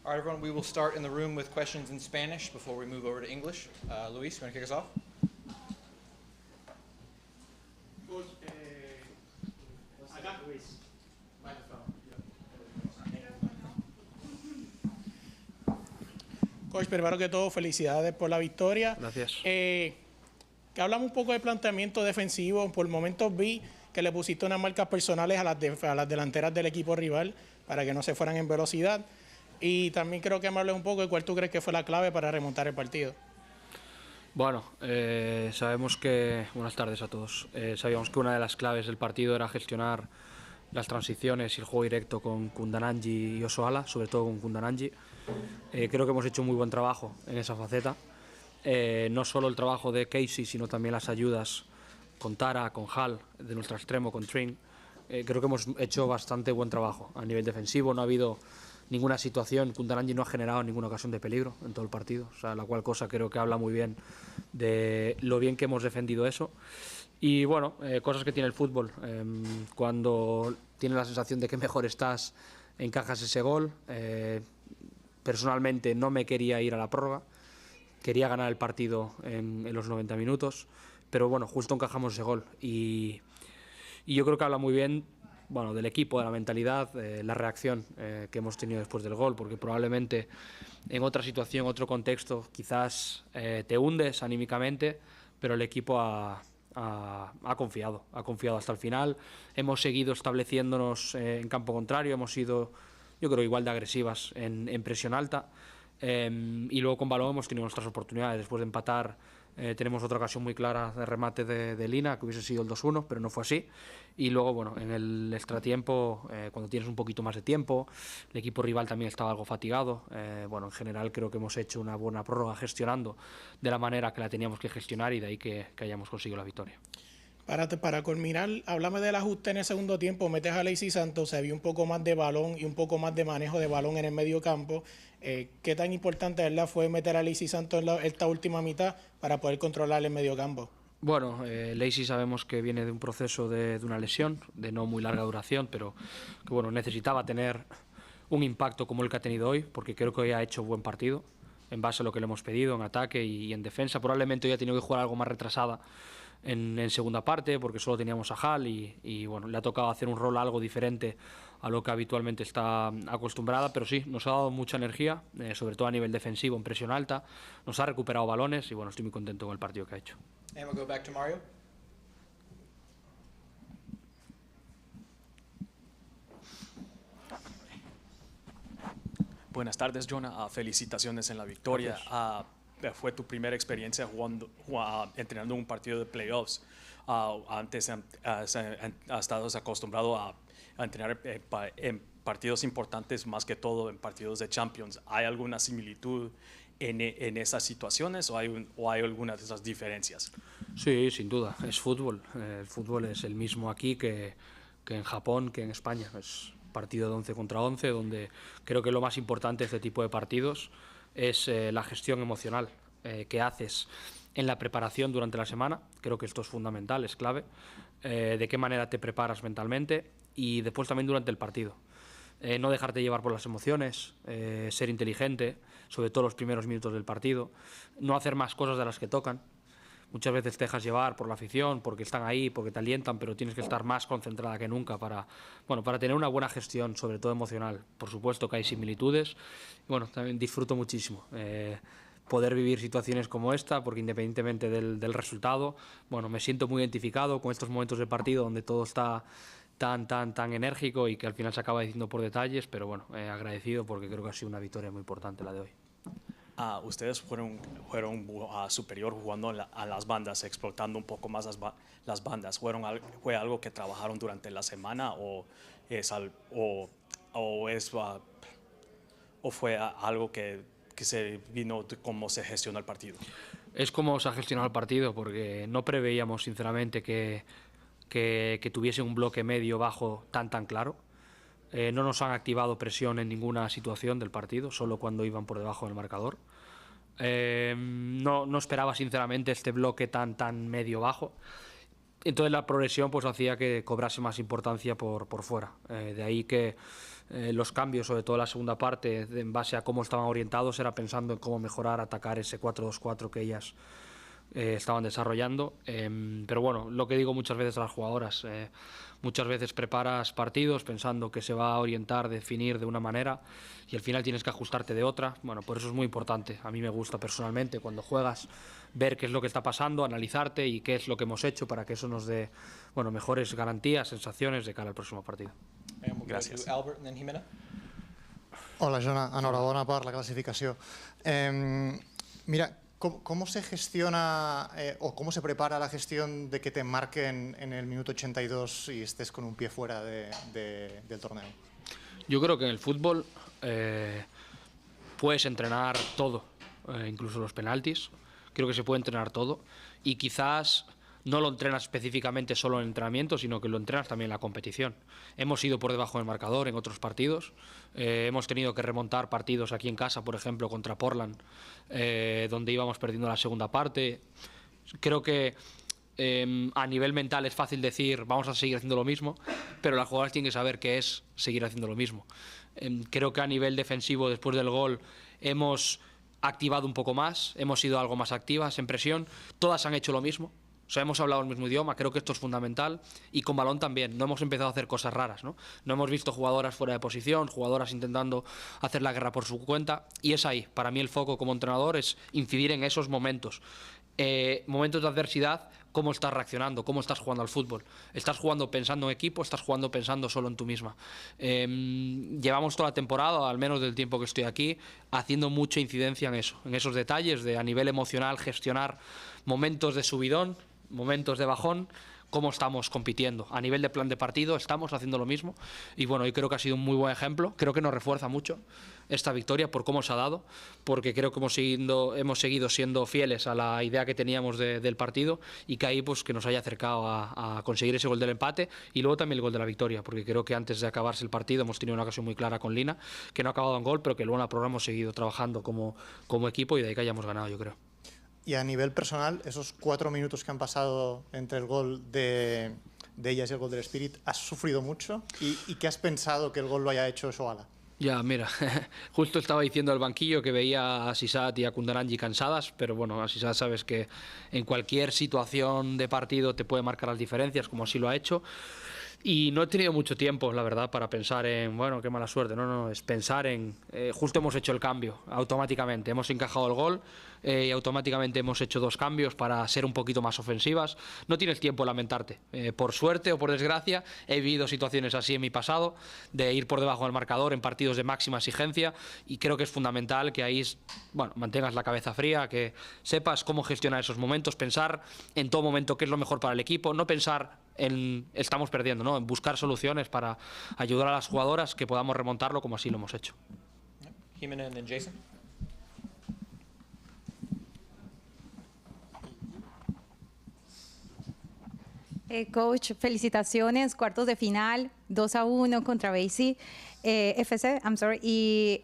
All right, everyone, we will start in the room with questions in Spanish before we move over to English. Luis, you want to kick us off? Coach, acá. Luis. Coach, primero que todo, felicidades por la victoria. Gracias. Que hablamos un poco de planteamiento defensivo. Por momentos vi que le pusiste unas marcas personales a las delanteras del equipo rival para que no se fueran en velocidad. Y también creo que me hables un poco de cuál tú crees que fue la clave para remontar el partido. Bueno, sabemos que... Buenas tardes a todos. Sabíamos que una de las claves del partido era gestionar las transiciones y el juego directo con Kundananji y Osoala, sobre todo con Kundananji. Creo que hemos hecho muy buen trabajo en esa faceta. No solo el trabajo de Casey, sino también las ayudas con Tara, con Hal, de nuestro extremo, con Trin. Creo que hemos hecho bastante buen trabajo a nivel defensivo. No ha habido ninguna situación, Kundananji no ha generado ninguna ocasión de peligro en todo el partido, o sea, la cual cosa creo que habla muy bien de lo bien que hemos defendido eso. Y bueno, cosas que tiene el fútbol, cuando tienes la sensación de que mejor estás, encajas ese gol. Personalmente no me quería ir a la prórroga, quería ganar el partido en los 90 minutos, pero bueno, justo encajamos ese gol y yo creo que habla muy bien, bueno, del equipo, de la mentalidad, la reacción que hemos tenido después del gol, porque probablemente en otra situación, otro contexto, quizás te hundes anímicamente, pero el equipo ha confiado hasta el final. Hemos seguido estableciéndonos en campo contrario, hemos sido, yo creo, igual de agresivas en presión alta, y luego con balón hemos tenido nuestras oportunidades. Después de empatar, tenemos otra ocasión muy clara de remate de Lina, que hubiese sido el 2-1, pero no fue así. Y luego, bueno, en el extratiempo, cuando tienes un poquito más de tiempo, el equipo rival también estaba algo fatigado. Bueno, en general creo que hemos hecho una buena prórroga gestionando de la manera que la teníamos que gestionar, y de ahí que hayamos conseguido la victoria. Para culminar, háblame del ajuste en el segundo tiempo. Metes a Lacey Santos, se vio un poco más de balón y un poco más de manejo de balón en el medio campo. ¿Qué tan importante, verdad, fue meter a Lacey Santos en esta última mitad para poder controlar el medio campo? Bueno, Lacey sabemos que viene de un proceso de una lesión de no muy larga duración, pero que bueno, necesitaba tener un impacto como el que ha tenido hoy, porque creo que hoy ha hecho buen partido en base a lo que le hemos pedido en ataque y en defensa. Probablemente hoy ha tenido que jugar algo más retrasada en segunda parte, porque solo teníamos a Hal y bueno, le ha tocado hacer un rol algo diferente a lo que habitualmente está acostumbrada, pero sí, nos ha dado mucha energía, sobre todo a nivel defensivo, en presión alta, nos ha recuperado balones y bueno, estoy muy contento con el partido que ha hecho. And we'll go back to Mario. Buenas tardes, Jonah. Felicitaciones en la victoria. Fue tu primera experiencia entrenando un partido de playoffs. Antes has estado acostumbrado a entrenar en partidos importantes, más que todo en partidos de Champions. ¿Hay alguna similitud en esas situaciones o hay algunas de esas diferencias? Sí, sin duda. Es fútbol. El fútbol es el mismo aquí que en Japón, que en España. Es partido de 11 contra 11, donde creo que lo más importante de este tipo de partidos es la gestión emocional que haces en la preparación durante la semana. Creo que esto es fundamental, es clave. De qué manera te preparas mentalmente y después también durante el partido. No dejarte llevar por las emociones, ser inteligente, sobre todo los primeros minutos del partido, no hacer más cosas de las que tocan. Muchas veces te dejas llevar por la afición, porque están ahí, porque te alientan, pero tienes que estar más concentrada que nunca para tener una buena gestión, sobre todo emocional. Por supuesto que hay similitudes, y bueno, también disfruto muchísimo poder vivir situaciones como esta, porque independientemente del resultado, bueno, me siento muy identificado con estos momentos del partido donde todo está tan enérgico y que al final se acaba diciendo por detalles, pero bueno, agradecido porque creo que ha sido una victoria muy importante la de hoy. Ustedes fueron superior jugando a las bandas, explotando un poco más las bandas. ¿Fue algo que trabajaron durante la semana o fue algo que se vino cómo se gestionó el partido? Es como se ha gestionado el partido, porque no preveíamos sinceramente que tuviese un bloque medio bajo tan claro. No nos han activado presión en ninguna situación del partido, solo cuando iban por debajo del marcador. No esperaba sinceramente este bloque tan medio bajo. entonces la progresión pues hacía que cobrase más importancia por fuera. De ahí que los cambios, sobre todo la segunda parte, en base a cómo estaban orientados, era pensando en cómo mejorar, atacar ese 4-2-4 que ellas estaban desarrollando. Pero bueno, lo que digo muchas veces a las jugadoras, muchas veces preparas partidos pensando que se va a orientar, definir de una manera y al final tienes que ajustarte de otra. Bueno, por eso es muy importante. A mí me gusta personalmente cuando juegas ver qué es lo que está pasando, analizarte y qué es lo que hemos hecho para que eso nos dé, bueno, mejores garantías, sensaciones de cara al próximo partido. Gràcies. Albert and then Jimena. Hola, Jona. Enhorabona per la clasificació. Mira, ¿cómo se gestiona o cómo se prepara la gestión de que te marquen en el minuto 82 y estés con un pie fuera del torneo? Yo creo que en el fútbol puedes entrenar todo, incluso los penaltis. Creo que se puede entrenar todo y quizás no lo entrenas específicamente solo en entrenamiento, sino que lo entrenas también en la competición. Hemos ido por debajo del marcador en otros partidos, hemos tenido que remontar partidos aquí en casa, por ejemplo, contra Portland, donde íbamos perdiendo la segunda parte. Creo que a nivel mental es fácil decir vamos a seguir haciendo lo mismo, pero las jugadoras tienen que saber qué es seguir haciendo lo mismo. Creo que a nivel defensivo, después del gol, hemos activado un poco más, hemos sido algo más activas en presión, todas han hecho lo mismo. O sea, hemos hablado el mismo idioma, creo que esto es fundamental, y con balón también, no hemos empezado a hacer cosas raras, ¿no? No hemos visto jugadoras fuera de posición, jugadoras intentando hacer la guerra por su cuenta, y es ahí, para mí el foco como entrenador es incidir en esos momentos. Momentos de adversidad, cómo estás reaccionando, cómo estás jugando al fútbol. ¿Estás jugando pensando en equipo, estás jugando pensando solo en tú misma? Llevamos toda la temporada, al menos del tiempo que estoy aquí, haciendo mucha incidencia en eso, en esos detalles de a nivel emocional gestionar momentos de subidón, momentos de bajón, cómo estamos compitiendo. A nivel de plan de partido estamos haciendo lo mismo y bueno, yo creo que ha sido un muy buen ejemplo, creo que nos refuerza mucho esta victoria por cómo se ha dado, porque creo que hemos seguido siendo fieles a la idea que teníamos del partido y que ahí pues que nos haya acercado a conseguir ese gol del empate y luego también el gol de la victoria, porque creo que antes de acabarse el partido hemos tenido una ocasión muy clara con Lina, que no ha acabado en gol, pero que luego en la programa hemos seguido trabajando como equipo y de ahí que hayamos ganado, yo creo. Y a nivel personal, esos 4 minutos que han pasado entre el gol de ellas y el gol del Spirit, ¿has sufrido mucho? ¿Y qué has pensado que el gol lo haya hecho Soala? Ya, mira, justo estaba diciendo al banquillo que veía a Sisat y a Kundaranji cansadas, pero bueno, a Sisat sabes que en cualquier situación de partido te puede marcar las diferencias, como así lo ha hecho. Y no he tenido mucho tiempo, la verdad, para pensar en, bueno, qué mala suerte. No, es pensar en, justo hemos hecho el cambio, automáticamente. Hemos encajado el gol y automáticamente hemos hecho 2 cambios para ser un poquito más ofensivas. No tienes tiempo de lamentarte. Por suerte o por desgracia, he vivido situaciones así en mi pasado, de ir por debajo del marcador en partidos de máxima exigencia y creo que es fundamental que ahí, bueno, mantengas la cabeza fría, que sepas cómo gestionar esos momentos, pensar en todo momento qué es lo mejor para el equipo, no pensar en estamos perdiendo, ¿no? En buscar soluciones para ayudar a las jugadoras que podamos remontarlo como así lo hemos hecho. Jimena and then Jason. Coach, felicitaciones, cuartos de final, 2-1 contra BC, FC, y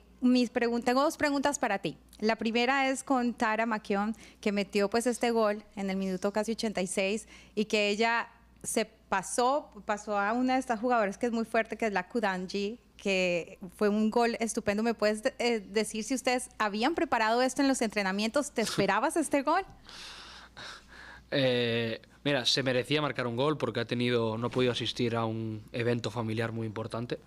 tengo 2 preguntas para ti. La primera es con Tara McKeown, que metió pues este gol en el minuto casi 86 y que ella se pasó a una de estas jugadoras que es muy fuerte, que es la Kudanji, que fue un gol estupendo. ¿Me puedes decir si ustedes habían preparado esto en los entrenamientos? ¿Te esperabas este gol? Mira, se merecía marcar un gol porque no ha podido asistir a un evento familiar muy importante.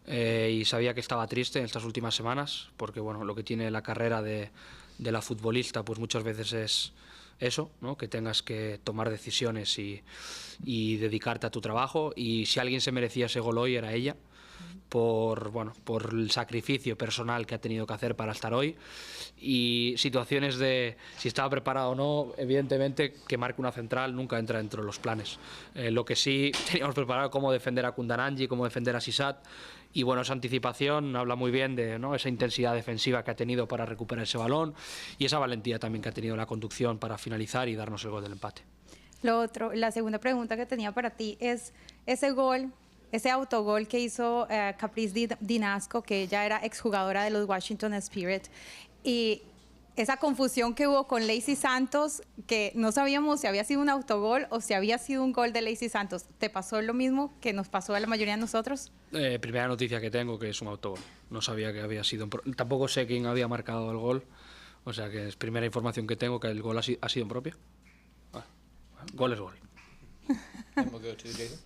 Y sabía que estaba triste en estas últimas semanas porque bueno, lo que tiene la carrera de la futbolista pues muchas veces es eso, ¿no? Que tengas que tomar decisiones y dedicarte a tu trabajo, y si alguien se merecía ese gol hoy era ella, por el sacrificio personal que ha tenido que hacer para estar hoy, y situaciones de si estaba preparado o no, evidentemente que marque una central nunca entra dentro de los planes. Lo que sí teníamos preparado, cómo defender a Kundananji, cómo defender a Sisat, y bueno, esa anticipación habla muy bien de, ¿no?, esa intensidad defensiva que ha tenido para recuperar ese balón y esa valentía también que ha tenido la conducción para finalizar y darnos el gol del empate. La segunda pregunta que tenía para ti es ese gol, ese autogol que hizo Caprice Dinasco, que ella era exjugadora de los Washington Spirit, y esa confusión que hubo con Lacey Santos, que no sabíamos si había sido un autogol o si había sido un gol de Lacey Santos. ¿Te pasó lo mismo que nos pasó a la mayoría de nosotros? Primera noticia que tengo, que es un autogol. No sabía que había sido tampoco sé quién había marcado el gol. O sea que es primera información que tengo, que el gol ha sido en propia. Gol es gol. And we'll go to Jason.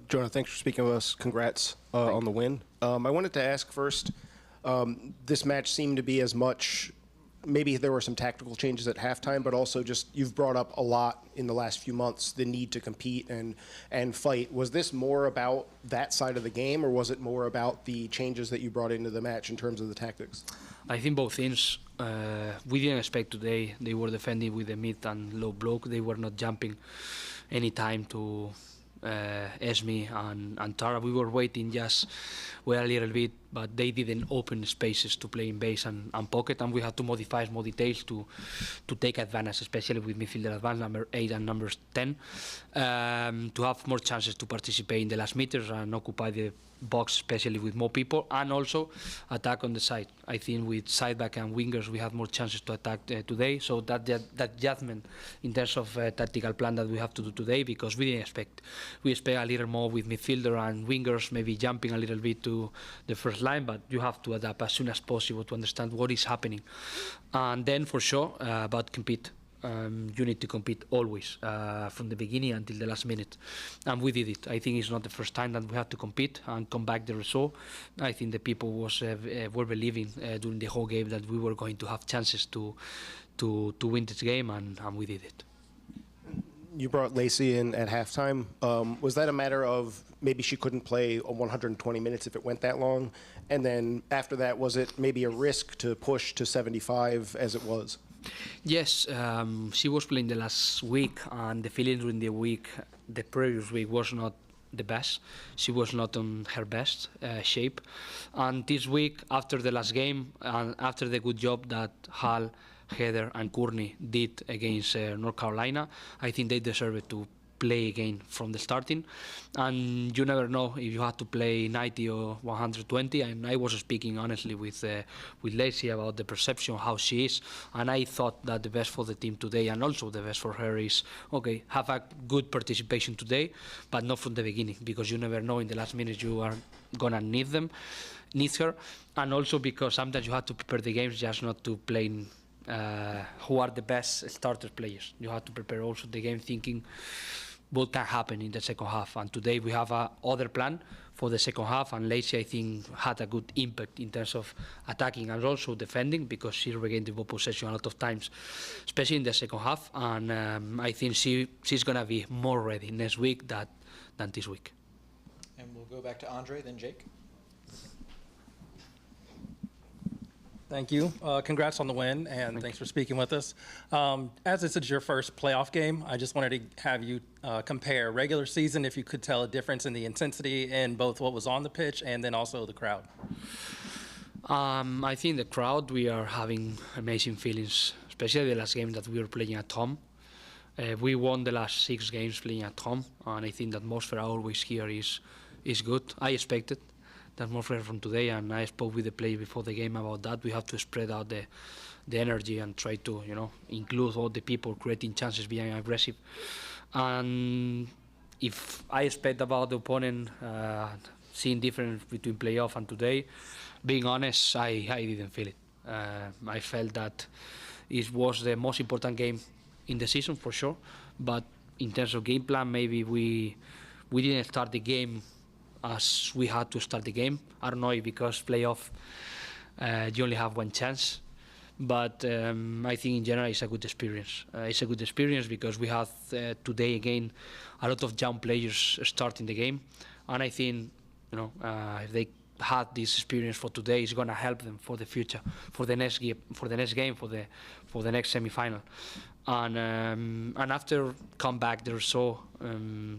Jonah, thanks for speaking with us. Congrats on the win. I wanted to ask first, this match seemed to be as much, maybe there were some tactical changes at halftime, but also just you've brought up a lot in the last few months, the need to compete and fight. Was this more about that side of the game, or was it more about the changes that you brought into the match in terms of the tactics? I think both things. We didn't expect today. They were defending with the mid and low block. They were not jumping any time to Esme and Tara. We were waiting just a little bit, but they didn't open spaces to play in base and pocket, and we had to modify small details to take advantage, especially with midfielder advance number 8 and number 10, to have more chances to participate in the last meters and occupy the box, especially with more people, and also attack on the side. I think with side back and wingers we had more chances to attack today, so that judgment in terms of tactical plan that we have to do today, because we expect a little more with midfielder and wingers maybe jumping a little bit to the first line, but you have to adapt as soon as possible to understand what is happening. And then for sure about compete. You need to compete always from the beginning until the last minute, and we did it. I think it's not the first time that we have to compete and come back the result. I think the people were believing during the whole game that we were going to have chances to win this game, and we did it. You brought Lacey in at halftime. Was that a matter of maybe she couldn't play 120 minutes if it went that long? And then after that, was it maybe a risk to push to 75 as it was? Yes, she was playing the last week, and the feeling during the previous week was not the best. She was not on her best shape. And this week, after the last game, and after the good job that Hal, Heather and Courtney did against North Carolina, I think they deserved to play again from the starting. And you never know if you have to play 90 or 120. And I was speaking honestly with Lacey about the perception of how she is, and I thought that the best for the team today, and also the best for her, is okay, have a good participation today, but not from the beginning, because you never know in the last minutes you are gonna need her, and also because sometimes you have to prepare the games just not to play who are the best starter players. You have to prepare also the game thinking what can happen in the second half. And today we have other plan for the second half, and Lacey, I think, had a good impact in terms of attacking and also defending, because she regained the ball possession a lot of times, especially in the second half. And I think she's going to be more ready next week than this week. And we'll go back to Andre, then Jake. Thank you. Congrats on the win, and thanks for speaking with us. As this is your first playoff game, I just wanted to have you compare regular season, if you could tell a difference in the intensity in both what was on the pitch and then also the crowd. I think the crowd, we are having amazing feelings, especially the last game that we were playing at home. We won the last 6 games playing at home, and I think the atmosphere always here is good. I expected that more from today, and I spoke with the players before the game about that. We have to spread out the energy and try to, include all the people, creating chances, being aggressive. And if I expect about the opponent seeing difference between playoff and today, being honest, I didn't feel it. I felt that it was the most important game in the season for sure, but in terms of game plan, maybe we didn't start the game as we had to start the game. I don't know if because playoff you only have one chance, but I think in general it's a good experience. It's a good experience because we have today again a lot of young players starting the game, and I think if they had this experience for today, it's going to help them for the future, for the next game, for the next semi-final. And after comeback, there so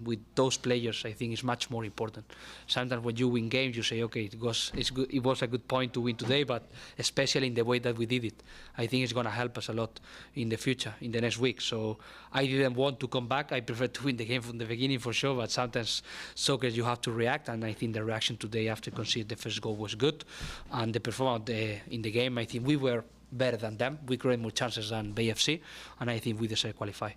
with those players, I think it's much more important. Sometimes when you win games, you say, okay, it was a good point to win today, but especially in the way that we did it, I think it's going to help us a lot in the future, in the next week. So I didn't want to come back. I prefer to win the game from the beginning for sure, but sometimes soccer you have to react, and I think the reaction today after conceding the first goal was good, and the performance in the game, I think we were better than them. We create more chances than BFC, and I think we deserve to qualify.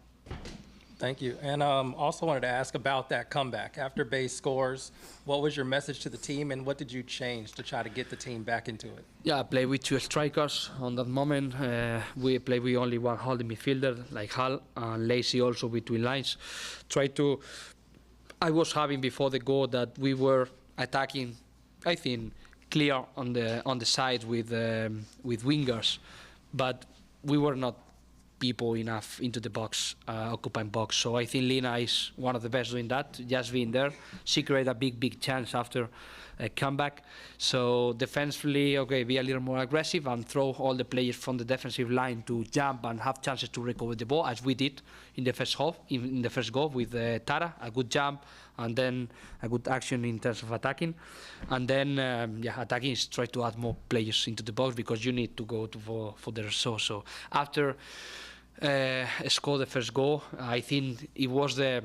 Thank you. And also wanted to ask about that comeback. After Base scores, what was your message to the team, and what did you change to try to get the team back into it? Yeah, I played with two strikers on that moment. We played with only one holding midfielder, like Hal, and Lacey also between lines. I was having before the goal that we were attacking, I think, clear on the side with wingers, but we were not people enough into the box, occupying box. So I think Lina is one of the best doing that, just being there. She created a big chance after a comeback. So defensively, okay, be a little more aggressive and throw all the players from the defensive line to jump and have chances to recover the ball, as we did in the first half, in the first goal with Tara, a good jump, and then a good action in terms of attacking. And then, attacking is try to add more players into the box because you need to go for the result. So after score the first goal, I think it was the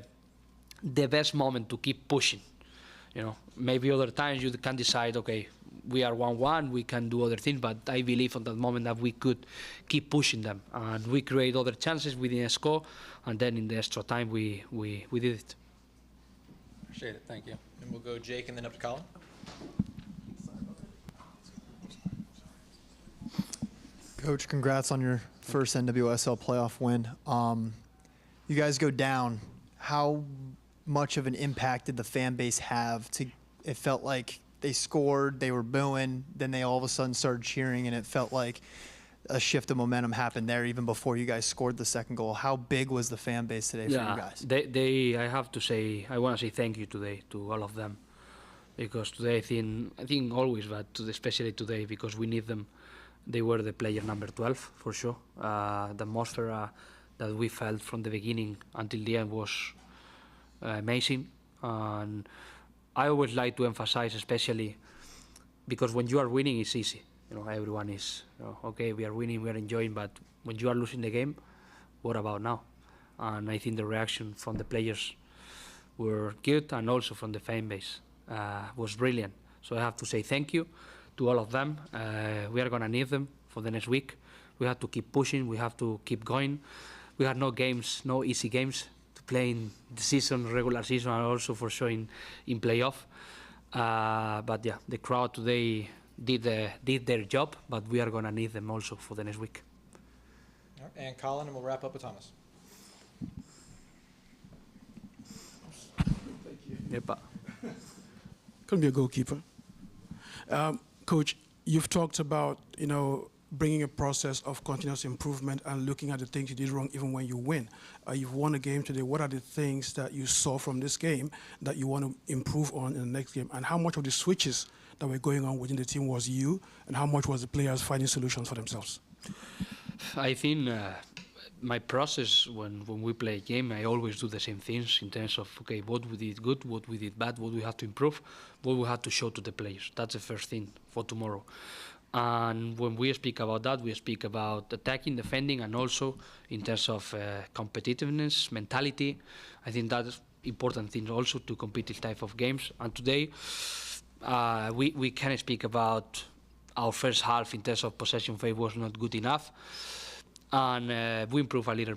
best moment to keep pushing. You know, maybe other times you can decide, okay, we are 1-1, we can do other things, but I believe at that moment that we could keep pushing them, and we create other chances within a score, and then in the extra time we did it. Appreciate it. Thank you. And we'll go Jake and then up to Colin. Coach, congrats on your first NWSL playoff win. You guys go down. How much of an impact did the fan base have? It felt like they scored, they were booing, then they all of a sudden started cheering, and it felt like a shift of momentum happened there even before you guys scored the second goal. How big was the fan base today for you guys? I have to say, I want to say thank you today to all of them, because today I think always, but especially today, because we need them. They were the player number 12 for sure. The atmosphere that we felt from the beginning until the end was amazing. And I always like to emphasize, especially because when you are winning, it's easy. You know, everyone is, okay, we are winning, we are enjoying, but when you are losing the game, what about now? And I think the reaction from the players were good, and also from the fan base was brilliant. So I have to say thank you to all of them. We are going to need them for the next week. We have to keep pushing, we have to keep going. We have no easy games to play in the season, regular season, and also for sure in playoff. But yeah, the crowd today did their job, but we are going to need them also for the next week. All right, and Colin, and we'll wrap up with Thomas. Yepa. Couldn't be a goalkeeper. Coach, you've talked about, bringing a process of continuous improvement and looking at the things you did wrong even when you win. You've won a game today. What are the things that you saw from this game that you want to improve on in the next game? And how much of the switches that were going on within the team was you, and how much was the players finding solutions for themselves? I think my process when we play a game, I always do the same things in terms of, okay, what we did good, what we did bad, what we have to improve, what we have to show to the players. That's the first thing for tomorrow. And when we speak about that, we speak about attacking, defending, and also in terms of competitiveness, mentality. I think that's important thing also to compete this type of games. And today, we can speak about our first half in terms of possession phase was not good enough. And we improved a little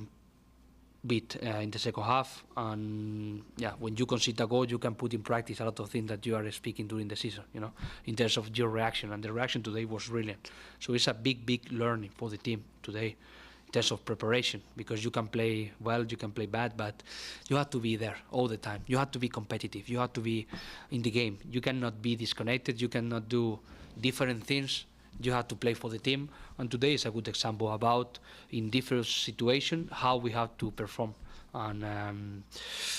bit in the second half. And yeah, when you concede a goal, you can put in practice a lot of things that you are speaking during the season, in terms of your reaction. And the reaction today was brilliant. So it's a big learning for the team today in terms of preparation, because you can play well, you can play bad, but you have to be there all the time. You have to be competitive. You have to be in the game. You cannot be disconnected. You cannot do different things. You have to play for the team, and today is a good example about, in different situations, how we have to perform. And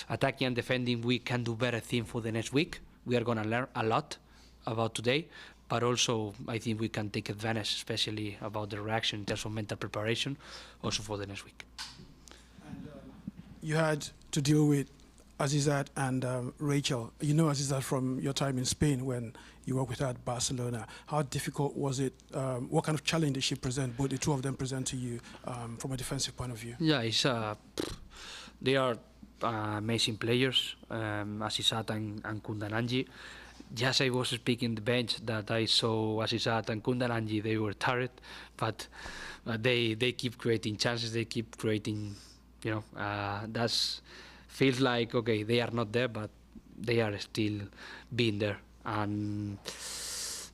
attacking and defending, we can do better things for the next week. We are going to learn a lot about today, but also I think we can take advantage, especially about the reaction in terms of mental preparation, also for the next week. you had to deal with Azizat and Rachel. You know Azizat from your time in Spain when you worked with her at Barcelona. How difficult was it? What kind of challenge did she present, both the two of them present to you from a defensive point of view? Yeah, they are amazing players, Azizat and Kundananji. Just I was speaking the bench that I saw Azizat and Kundananji, they were tired, but they keep creating chances, they keep creating, that's feels like, okay, they are not there, but they are still being there. And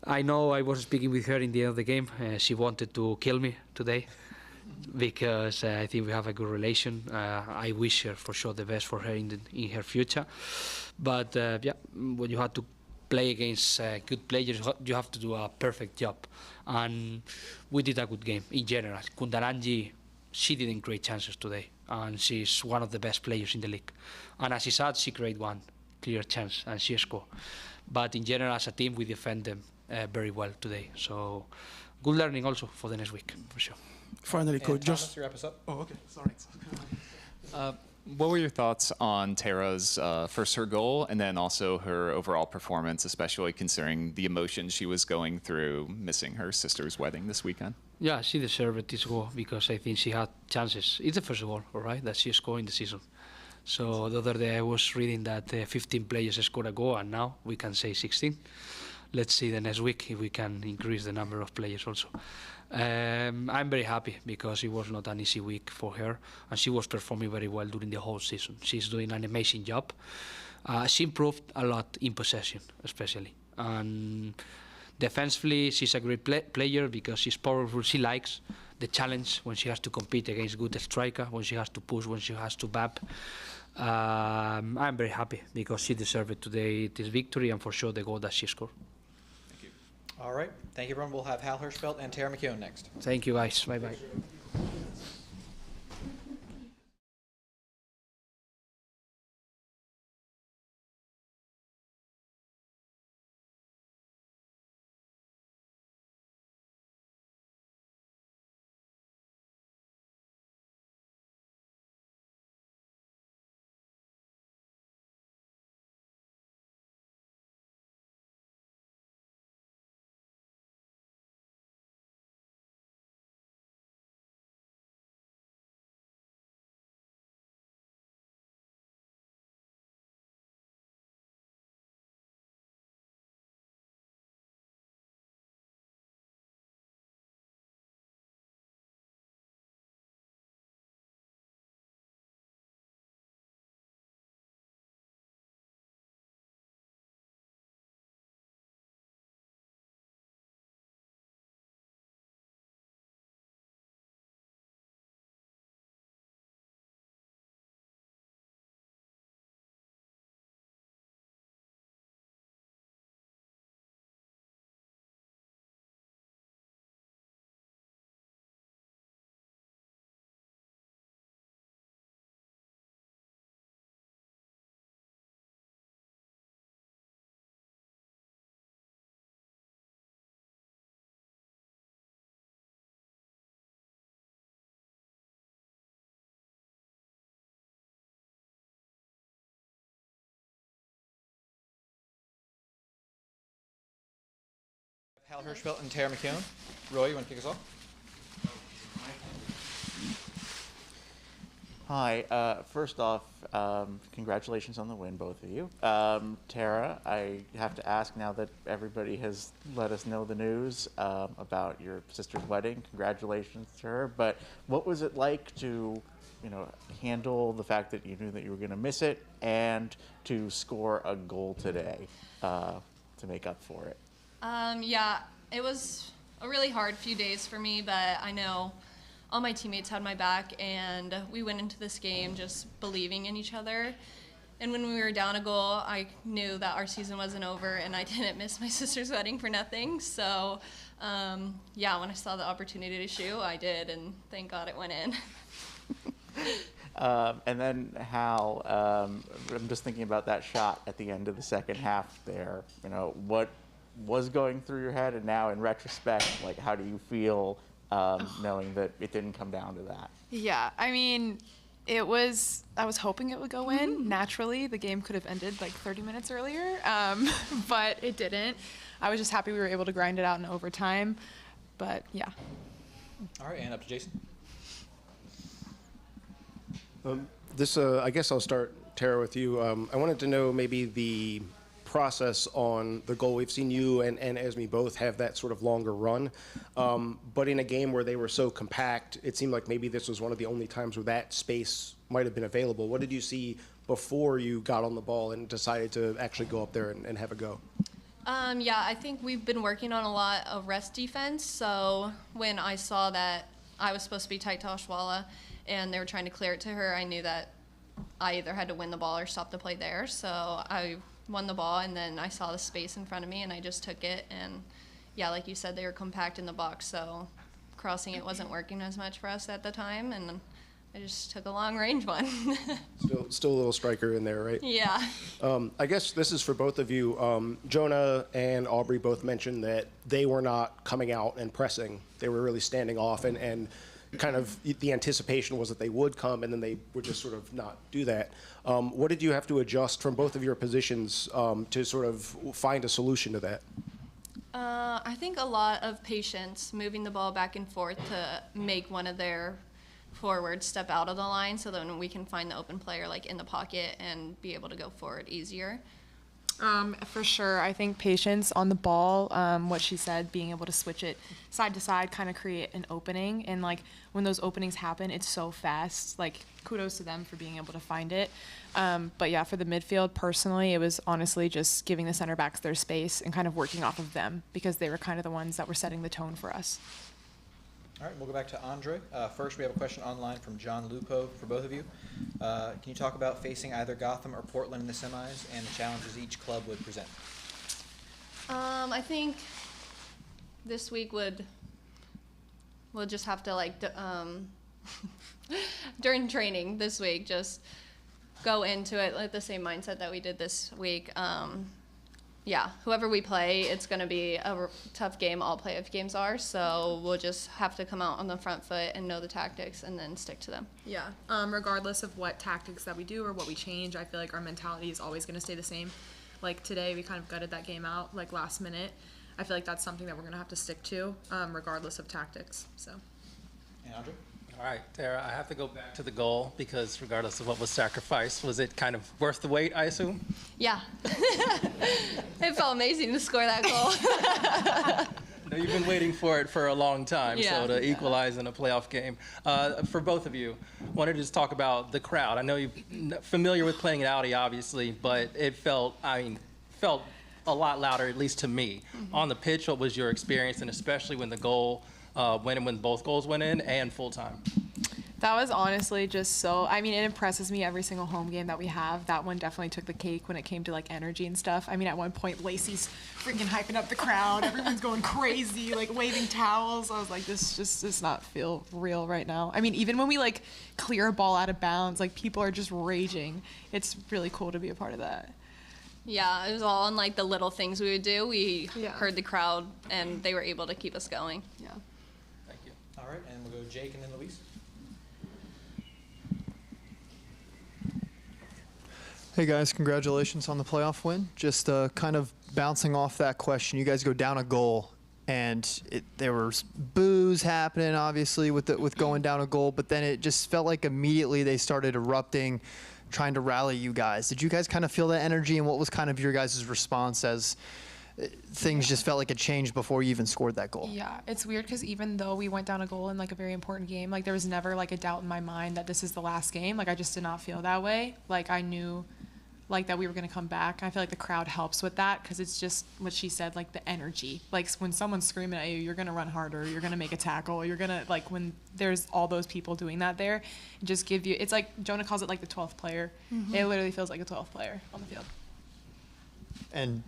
I know I was speaking with her in the end of the game. She wanted to kill me today because I think we have a good relation. I wish her for sure the best for her in her future. But yeah, when you have to play against good players, you have to do a perfect job. And we did a good game in general. Kundaranji, she didn't create chances today, and she's one of the best players in the league. And as she said, she created one clear chance and she scored. But in general, as a team, we defend them very well today. So good learning also for the next week, for sure. Finally, Coach, Thomas, to wrap us up. Oh, okay, sorry. What were your thoughts on Tara's first her goal and then also her overall performance, especially considering the emotions she was going through missing her sister's wedding this weekend? Yeah, she deserved this goal because I think she had chances. It's the first goal, all right, that she scored in the season. So the other day I was reading that 15 players scored a goal and now we can say 16. Let's see the next week if we can increase the number of players also. I'm very happy because it was not an easy week for her and she was performing very well during the whole season. She's doing an amazing job. She improved a lot in possession, especially. And defensively, she's a great player because she's powerful. She likes the challenge when she has to compete against good striker, when she has to push, when she has to bap. I'm very happy because she deserved today this victory and for sure the goal that she scored. All right. Thank you, everyone. We'll have Hal Hirschfeld and Tara McKeown next. Thank you, guys. Bye-bye. Hal Hirschfeld and Tara McKeown. Roy, you want to kick us off? Hi. First off, congratulations on the win, both of you. Tara, I have to ask now that everybody has let us know the news about your sister's wedding. Congratulations to her. But what was it like to, handle the fact that you knew that you were going to miss it and to score a goal today to make up for it? Yeah, it was a really hard few days for me, but I know all my teammates had my back, and we went into this game just believing in each other. And when we were down a goal, I knew that our season wasn't over, and I didn't miss my sister's wedding for nothing. So, yeah, when I saw the opportunity to shoot, I did, and thank God it went in. And then Hal, I'm just thinking about that shot at the end of the second half there. What was going through your head, and now in retrospect, how do you feel knowing that it didn't come down to that? Yeah, I mean, I was hoping it would go in. Naturally, the game could have ended like 30 minutes earlier, but it didn't. I was just happy we were able to grind it out in overtime, but yeah. All right, and up to Jason. I guess I'll start, Tara, with you. I wanted to know maybe the process on the goal. We've seen you and Esme both have that sort of longer run, but in a game where they were so compact, it seemed like maybe this was one of the only times where that space might have been available. What did you see before you got on the ball and decided to actually go up there and have a go? Yeah, I think we've been working on a lot of rest defense, so when I saw that I was supposed to be tight to Oshwala and they were trying to clear it to her, I knew that I either had to win the ball or stop the play there. So I won the ball, and then I saw the space in front of me, and I just took it. And yeah, like you said, they were compact in the box, so crossing it wasn't working as much for us at the time, and I just took a long range one. Still a little striker in there, right? Yeah. I guess this is for both of you. Jonah and Aubrey both mentioned that they were not coming out and pressing. They were really standing off, and kind of the anticipation was that they would come, and then they would just sort of not do that. What did you have to adjust from both of your positions to sort of find a solution to that? I think a lot of patience, moving the ball back and forth to make one of their forwards step out of the line so then we can find the open player like in the pocket and be able to go forward easier. For sure. I think patience on the ball, what she said, being able to switch it side to side, kind of create an opening. And like when those openings happen, it's so fast. Like kudos to them for being able to find it. But yeah, for the midfield, personally, it was honestly just giving the center backs their space and kind of working off of them because they were kind of the ones that were setting the tone for us. All right, we'll go back to Andre. First, we have a question online from John Lupo for both of you. Can you talk about facing either Gotham or Portland in the semis and the challenges each club would present? I think this week we'll just have to during training this week, just go into it with the same mindset that we did this week. Yeah, whoever we play, it's going to be a tough game. All playoff games are, so we'll just have to come out on the front foot and know the tactics and then stick to them. Yeah, regardless of what tactics that we do or what we change, I feel like our mentality is always going to stay the same. Like today, we kind of gutted that game out like last minute. I feel like that's something that we're going to have to stick to, regardless of tactics. So. And Andre? All right, Tara, I have to go back to the goal because regardless of what was sacrificed, was it kind of worth the wait, I assume? Yeah. It felt amazing to score that goal. No, you've been waiting for it for a long time, Yeah. so to equalize in a playoff game. For both of you, wanted to just talk about the crowd. I know you're familiar with playing at Audi, obviously, but it felt a lot louder, at least to me. Mm-hmm. On the pitch, what was your experience, and especially when the goal when both goals went in and full time? That was honestly just it impresses me every single home game that we have. That one definitely took the cake when it came to like energy and stuff. I mean, at one point, Lacey's freaking hyping up the crowd. Everyone's going crazy, like waving towels. I was like, this just does not feel real right now. I mean, even when we like clear a ball out of bounds, like people are just raging. It's really cool to be a part of that. Yeah, it was all on like the little things we would do. We heard the crowd and they were able to keep us going. Yeah. Thank you. All right, and we'll go Jake and then Luis. Hey guys, congratulations on the playoff win. Just kind of bouncing off that question, you guys go down a goal, and there was boos happening, obviously, with going down a goal, but then it just felt like immediately they started erupting, trying to rally you guys. Did you guys kind of feel that energy, and what was kind of your guys' response as things just felt like it changed before you even scored that goal? Yeah, it's weird because even though we went down a goal in like a very important game, like there was never like a doubt in my mind that this is the last game. Like I just did not feel that way. Like I knew like that we were going to come back. I feel like the crowd helps with that because it's just what she said, like the energy. Like when someone's screaming at you, you're going to run harder, you're going to make a tackle, you're going to, like when there's all those people doing that there, it just give you, it's like Jonah calls it like the 12th player. Mm-hmm. It literally feels like a 12th player on the field. And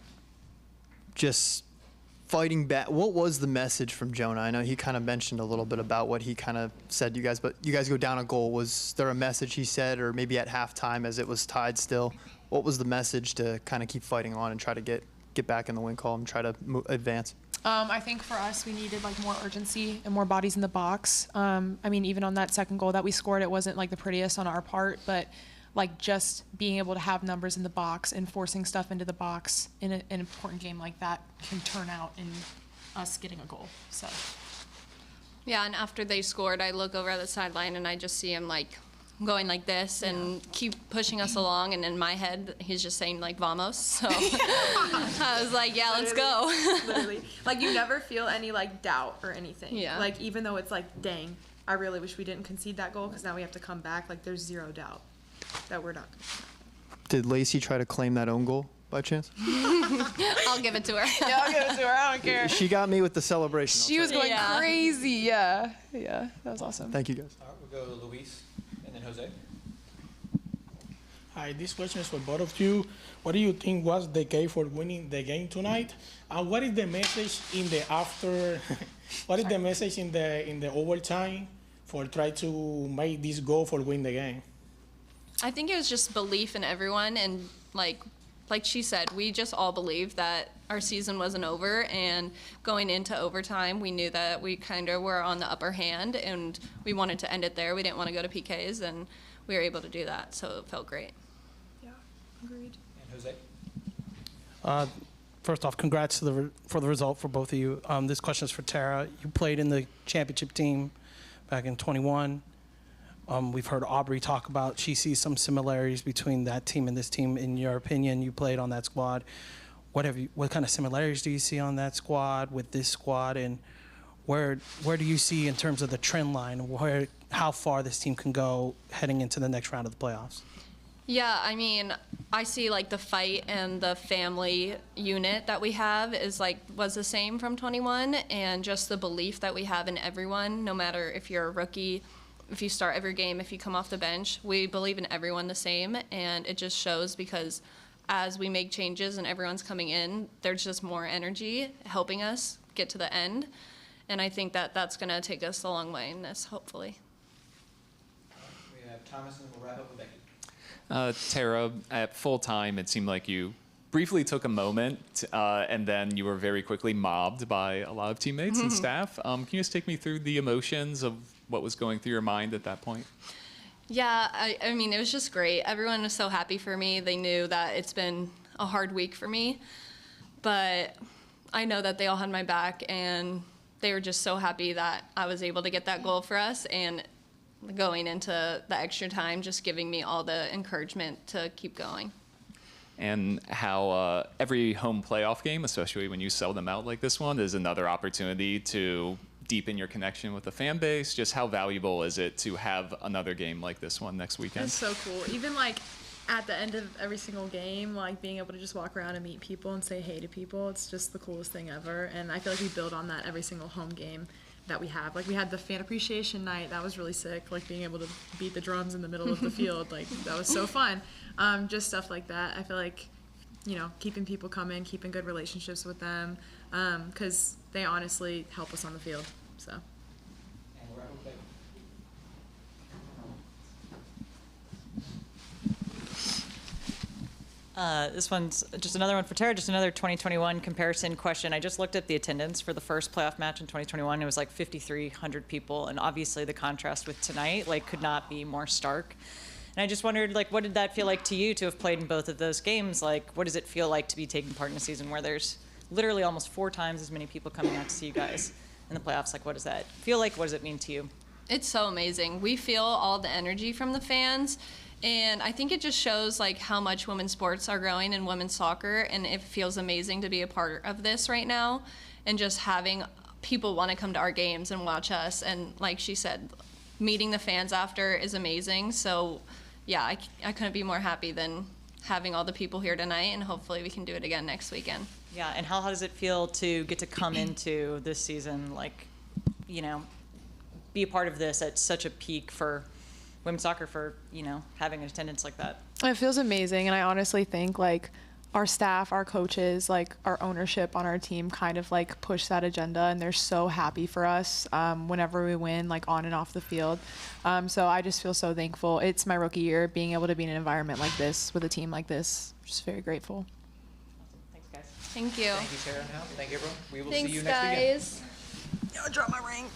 just fighting back, what was the message from Jonah? I know he kind of mentioned a little bit about what he kind of said to you guys, but you guys go down a goal. Was there a message he said, or maybe at halftime as it was tied still? What was the message to kind of keep fighting on and try to get back in the win column, try to advance? I think for us, we needed like more urgency and more bodies in the box. I mean, even on that second goal that we scored, it wasn't like the prettiest on our part, but like just being able to have numbers in the box and forcing stuff into the box in an important game like that can turn out in us getting a goal. So. Yeah, and after they scored, I look over at the sideline and I just see him like going like this and keep pushing us along, and in my head he's just saying like vamos, so I was like, yeah, let's go. Literally, like you never feel any like doubt or anything. Yeah, like even though it's like, dang, I really wish we didn't concede that goal because now we have to come back, like there's zero doubt that we're not gonna come back. Did Lacey try to claim that own goal by chance? I'll give it to her. Yeah, I'll give it to her, I don't care. She got me with the celebration. She was going crazy. Yeah, that was awesome. Thank you, guys. All right, we'll go to Luis and then Jose. Hi, this question is for both of you. What do you think was the key for winning the game tonight? And what is the message in the after? What is the message in the overtime for try to make this goal for win the game? I think it was just belief in everyone, and like she said, we just all believed that our season wasn't over, and going into overtime, we knew that we kind of were on the upper hand, and we wanted to end it there. We didn't want to go to PKs, and we were able to do that, so it felt great. Yeah, agreed. And Jose? First off, congrats for the result for both of you. This question is for Tara. You played in the championship team back in 21. We've heard Aubrey talk about she sees some similarities between that team and this team. In your opinion, you played on that squad. What kind of similarities do you see on that squad with this squad, and where do you see in terms of the trend line, how far this team can go heading into the next round of the playoffs? Yeah, I mean, I see like the fight and the family unit that we have was the same from 21, and just the belief that we have in everyone, no matter if you're a rookie, if you start every game, if you come off the bench, we believe in everyone the same, and it just shows because as we make changes and everyone's coming in, there's just more energy helping us get to the end, and I think that that's going to take us a long way in this, hopefully. We have Thomas, and we'll wrap up with Becky. Tara, at full time, it seemed like you briefly took a moment, and then you were very quickly mobbed by a lot of teammates and staff. Can you just take me through the emotions of what was going through your mind at that point? Yeah, I mean, it was just great. Everyone was so happy for me. They knew that it's been a hard week for me, but I know that they all had my back, and they were just so happy that I was able to get that goal for us, and going into the extra time, just giving me all the encouragement to keep going. And how every home playoff game, especially when you sell them out like this one, is another opportunity to deepen your connection with the fan base. Just how valuable is it to have another game like this one next weekend? It's so cool. Even like at the end of every single game, like being able to just walk around and meet people and say hey to people, it's just the coolest thing ever. And I feel like we build on that every single home game that we have. Like we had the fan appreciation night, that was really sick. Like being able to beat the drums in the middle of the field, like that was so fun. Just stuff like that. I feel like, you know, keeping people coming, keeping good relationships with them, because they honestly help us on the field. So. This one's just another one for Tara, just another 2021 comparison question. I just looked at the attendance for the first playoff match in 2021. It was like 5,300 people, and obviously the contrast with tonight could not be more stark. And I just wondered, what did that feel like to you to have played in both of those games? What does it feel like to be taking part in a season where there's literally almost 4 times as many people coming out to see you guys in the playoffs? What does that feel like? What does it mean to you? It's so amazing. We feel all the energy from the fans, and I think it just shows how much women's sports are growing in women's soccer, and it feels amazing to be a part of this right now, and just having people want to come to our games and watch us, and like she said, meeting the fans after is amazing. So yeah, I couldn't be more happy than having all the people here tonight, and hopefully we can do it again next weekend. Yeah, and how does it feel to get to come into this season, be a part of this at such a peak for women's soccer, for, having an attendance like that? It feels amazing, and I honestly think, our staff, our coaches, our ownership on our team kind of, push that agenda, and they're so happy for us whenever we win, on and off the field. So I just feel so thankful. It's my rookie year, being able to be in an environment like this with a team like this. Just very grateful. Thanks, guys. Thank you. Thank you, Tara and Hal. Thank you, everyone. We will Thanks, see you next weekend. guys. I'll drop my ring.